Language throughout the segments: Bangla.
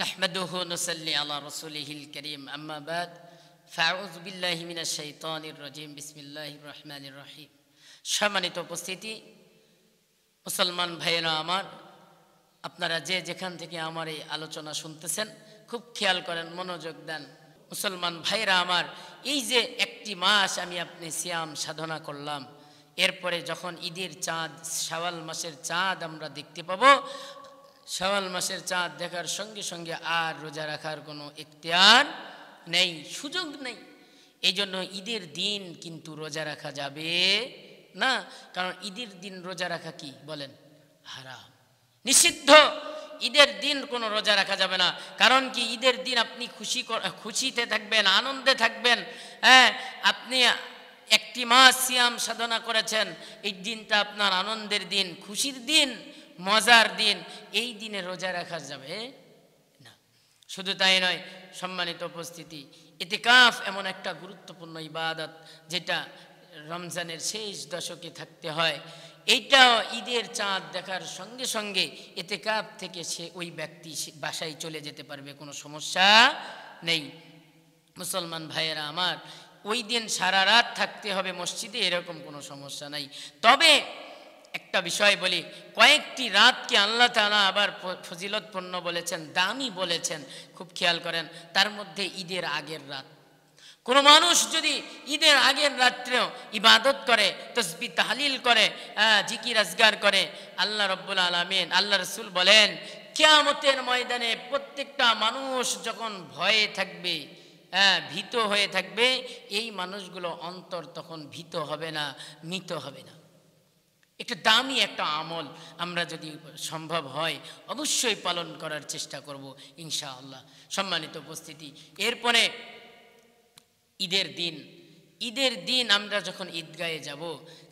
نحمده ونصلي على رسوله الكريم أما بعد فأعوذ بالله من الشيطان الرجيم بسم الله الرحمن الرحيم সম্মানিত উপস্থিতি মুসলমান ভাইরা আমার আপনারা যে যেখান থেকে আমার এই আলোচনা শুনতেছেন খুব খেয়াল করেন মনোযোগ দেন মুসলমান ভাইরা আমার এই যে একটি মাস আমি আপনি সিয়াম সাধনা করলাম এরপরে যখন ঈদের চাঁদ শাওয়াল মাসের চাঁদ আমরা দেখতে পাবো শাওয়াল মাসের চাঁদ দেখার সঙ্গে সঙ্গে আর রোজা রাখার কোনো ইখতিয়ার নেই সুযোগ নেই এইজন্য ঈদের দিন কিন্তু রোজা রাখা যাবে না কারণ ঈদের দিন রোজা রাখা কি বলেন হারাম নিষিদ্ধ ঈদের দিন কোনো রোজা রাখা যাবে না কারণ কি ঈদের দিন আপনি খুশিতে থাকবেন আনন্দে থাকবেন হ্যাঁ আপনি একটি মাস সিয়াম সাধনা করেছেন এই দিনটা আপনার আনন্দের দিন খুশির দিন মজার দিন এই দিনে রোজা রাখা যাবে না শুধু তাই নয় সম্মানিত উপস্থিতি ইতিকাফ এমন একটা গুরুত্বপূর্ণ ইবাদত যেটা রমজানের শেষ দশকে থাকতে হয় এইটাও ঈদের চাঁদ দেখার সঙ্গে সঙ্গে ইতিকাফ থেকে সে ওই ব্যক্তি বাসায় চলে যেতে পারবে কোনো সমস্যা নেই মুসলমান ভাইয়েরা আমার ওই দিন সারা রাত থাকতে হবে মসজিদে এরকম কোনো সমস্যা নাই তবে একটা বিষয় বলি কয়েকটি রাতকে আল্লাহ তাআলা আবার ফজিলতপূর্ণ বলেছেন দামি বলেছেন খুব খেয়াল করেন তার মধ্যে ঈদের আগের রাত কোনো মানুষ যদি ঈদের আগের রাত্রেও ইবাদত করে তাসবিহ তাহলিল করে জিকির আজগার করে আল্লাহ রাব্বুল আলামিন আল্লাহ রাসূল বলেন কিয়ামতের ময়দানে প্রত্যেকটা মানুষ যখন ভয়ে থাকবে ভীত হয়ে থাকবে এই মানুষগুলো অন্তর তখন ভীত হবে না মৃত হবে না একটা দামি একটা আমল আমরা যদি সম্ভব হয় অবশ্যই পালন করার চেষ্টা করব ইনশাআল্লাহ সম্মানিত উপস্থিতি এরপরে ঈদের দিন আমরা যখন ঈদগাহে যাব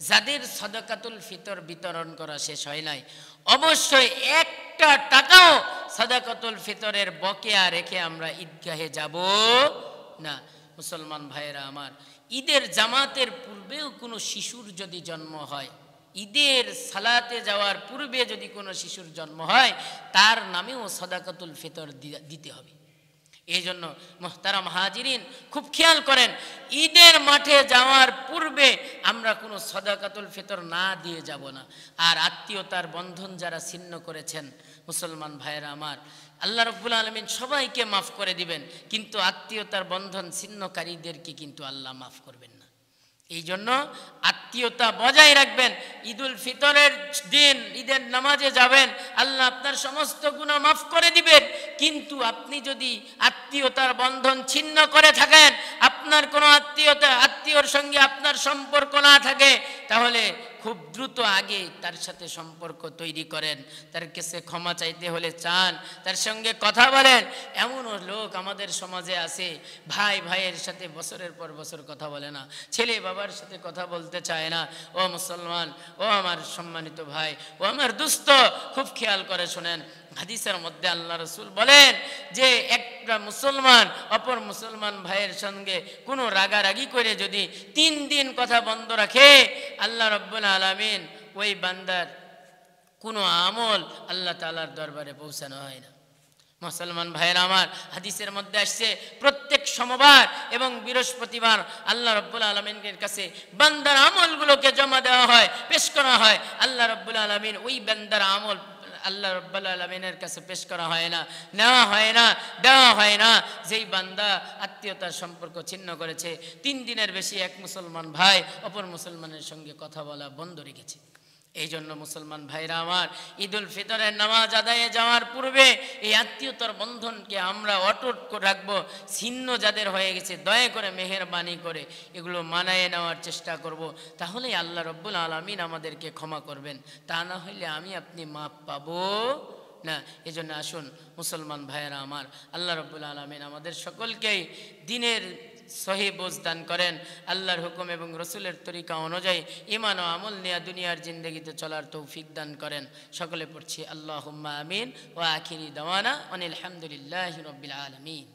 যাদের সাদাকাতুল ফিতর বিতরণ করা শেষ হয় নাই অবশ্যই একটা টাকাও সাদাকাতুল ফিতরের বকেয়া রেখে আমরা ঈদগাহে যাব না মুসলমান ভাইয়েরা আমার ঈদের জামাতের পূর্বেও কোনো শিশুর যদি জন্ম হয় ঈদের সালাতে যাওয়ার পূর্বে যদি কোনো শিশুর জন্ম হয় তার নামেও সাদাকাতুল ফিতর দিতে হবে এই জন্য মুহতারাম হাজিরিন খুব খেয়াল করেন ঈদের মাঠে যাওয়ার পূর্বে আমরা কোনো সাদাকাতুল ফিতর না দিয়ে যাব না আর আত্মীয়তার বন্ধন যারা ছিন্ন করেছেন মুসলমান ভাইয়েরা আমার আল্লাহ রাব্বুল আলামিন সবাইকে মাফ করে দিবেন কিন্তু আত্মীয়তার বন্ধন ছিন্নকারীদেরকে কিন্তু আল্লাহ মাফ করবেন না এই জন্য আত্মীয়তা বজায় রাখবেন ঈদুল ফিতরের দিন ঈদের নামাজে যাবেন আল্লাহ আপনার সমস্ত গুনাহ মাফ করে দিবেন কিন্তু আপনি যদি আত্মীয়তার বন্ধন ছিন্ন করে থাকেন আপনার কোনো আত্মীয়র সঙ্গে আপনার সম্পর্ক না থাকে তাহলে খুব দ্রুত আগে তার সাথে সম্পর্ক তৈরি করেন তার কাছে ক্ষমা চাইতে হলে চান তার সঙ্গে কথা বলেন এমনও লোক আমাদের সমাজে আছে ভাই ভাইয়ের সাথে বছরের পর বছর কথা বলে না ছেলে বাবার সাথে কথা বলতে চায় না ও মুসলমান ও আমার সম্মানিত ভাই ও আমার দোস্ত খুব খেয়াল করে শোনেন হাদিসের মধ্যে আল্লাহ রাসূল বলেন যে একটা মুসলমান অপর মুসলমান ভাইয়ের সঙ্গে কোনো রাগারাগি করে যদি 3 দিন কথা বন্ধ রাখে আল্লাহ রাব্বুল আলামিন ওই বান্দার কোনো আমল আল্লাহ তাআলার দরবারে পৌঁছানো হয় না মুসলমান ভাইয়েরা আমার হাদিসের মধ্যে আসছে প্রত্যেক সোমবার এবং বৃহস্পতিবার আল্লাহ রাব্বুল আলামিনের কাছে বান্দার আমলগুলোকে জমা দেওয়া হয় পেশ করা হয় আল্লাহ রাব্বুল আলামিন ওই বান্দার আমল আল্লাহ রাব্বুল আলামিনের কাছে পেশ করা হয় না নেওয়া হয় না দেওয়া হয় না যেই বান্দা আত্মীয়তার সম্পর্ক ছিন্ন করেছে 3 দিনের বেশি এক মুসলমান ভাই অপর মুসলমানের সঙ্গে কথা বলা বন্ধ রেখেছে এই জন্য মুসলমান ভাইরা আমার ঈদুল ফিতরের নামাজ আদায়ে যাওয়ার পূর্বে এই আত্মীয়তার বন্ধনকে আমরা অটুট রাখবো ছিন্ন যাদের হয়ে গেছে দয়া করে মেহেরবানি করে এগুলো মানায়ে নেওয়ার চেষ্টা করব তাহলেই আল্লাহ রাব্বুল আলামিন আমাদেরকে ক্ষমা করবেন তা না হলে আমি আপনি মাপ পাবো না এজন্য আসুন মুসলমান ভাইয়েরা আমার আল্লাহ রাব্বুল আলামিন আমাদের সকলকেই দিনের সহি বুঝ দান করেন আল্লাহর হুকুম এবং রাসূলের তরিকা অনুযায়ী ঈমান ও আমল নিয়ে দুনিয়ার জিন্দেগিতে চলার তৌফিক দান করেন সকলে পড়ছি আল্লাহুম্মা আমিন ওয়া আখিরি দাওয়ানা আনিল হামদুলিল্লাহি রাব্বিল আলামিন।